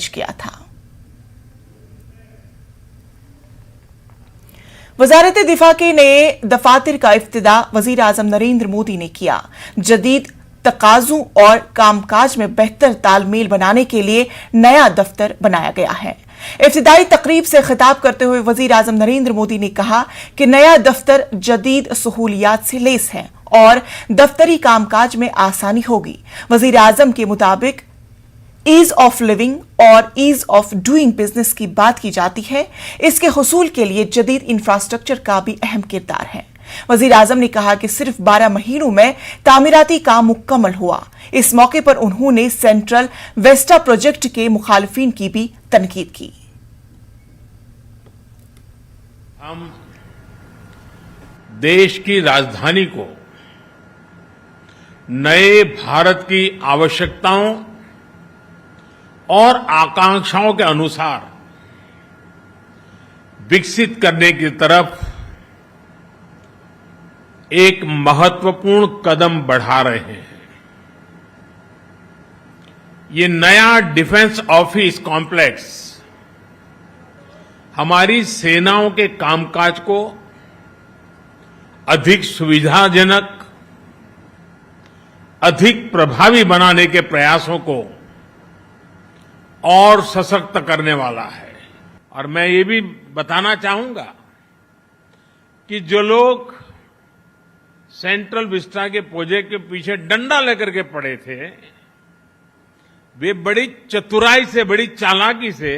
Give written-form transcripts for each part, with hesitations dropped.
किया था। वजारत दिफा के नए दफातर का इफ्तिदा वजीर आजम नरेंद्र मोदी ने किया। जदीद तकाजों और कामकाज में बेहतर तालमेल बनाने के लिए नया दफ्तर बनाया गया है। इफ्तिदाई तकरीब से खिताब करते हुए वजीर आजम नरेंद्र मोदी ने कहा कि नया दफ्तर जदीद सहूलियात से लैस है और दफ्तरी कामकाज में आसानी होगी। वजीर आजम के मुताबिक ईज ऑफ लिविंग और ईज ऑफ डूइंग बिजनेस की बात की जाती है। इसके हुसूल के लिए जदीद इंफ्रास्ट्रक्चर का भी अहम किरदार है। वजीर आजम ने कहा कि सिर्फ 12 महीनों में तामीराती काम मुकम्मल हुआ। इस मौके पर उन्होंने सेंट्रल वेस्टा प्रोजेक्ट के मुखालिफिन की भी तनकीद की। हम देश की राजधानी को नए भारत की आवश्यकताओं और आकांक्षाओं के अनुसार विकसित करने की तरफ एक महत्वपूर्ण कदम बढ़ा रहे हैं। ये नया डिफेंस ऑफिस कॉम्प्लेक्स हमारी सेनाओं के कामकाज को अधिक सुविधाजनक, अधिक प्रभावी बनाने के प्रयासों को और सशक्त करने वाला है। और मैं ये भी बताना चाहूंगा कि जो लोग सेंट्रल विस्टा के प्रोजेक्ट के पीछे डंडा लेकर के पड़े थे, वे बड़ी चतुराई से, बड़ी चालाकी से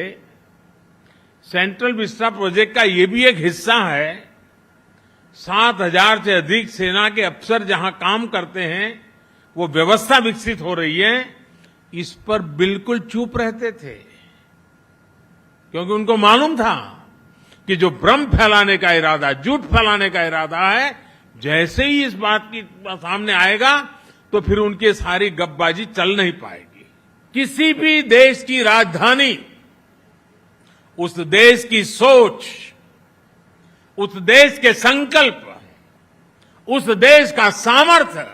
सेंट्रल विस्टा प्रोजेक्ट का ये भी एक हिस्सा है। 7,000 से अधिक सेना के अफसर जहां काम करते हैं, वो व्यवस्था विकसित हो रही है, इस पर बिल्कुल चुप रहते थे, क्योंकि उनको मालूम था कि जो भ्रम फैलाने का इरादा, झूठ फैलाने का इरादा है, जैसे ही इस बात की सामने आएगा तो फिर उनकी सारी गपबाजी चल नहीं पाएगी। किसी भी देश की राजधानी उस देश की सोच, उस देश के संकल्प, उस देश का सामर्थ्य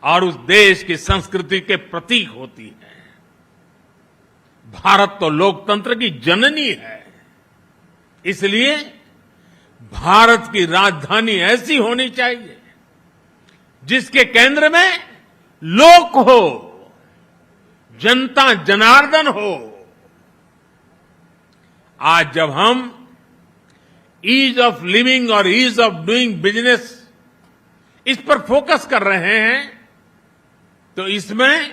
और उस देश की संस्कृति के प्रतीक होती है। भारत तो लोकतंत्र की जननी है, इसलिए भारत की राजधानी ऐसी होनी चाहिए जिसके केंद्र में लोक हो, जनता जनार्दन हो। आज जब हम ईज ऑफ लिविंग और ईज ऑफ डूइंग बिजनेस इस पर फोकस कर रहे हैं, तो इसमें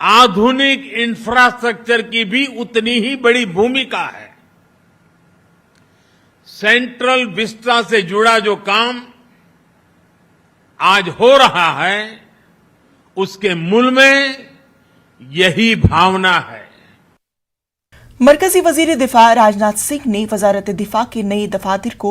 आधुनिक इंफ्रास्ट्रक्चर की भी उतनी ही बड़ी भूमिका है। सेंट्रल विस्टा से जुड़ा जो काम आज हो रहा है, उसके मूल में यही भावना है। मरकजी वजीर दिफा राजनाथ सिंह ने वजारत दिफा के नए दफातर को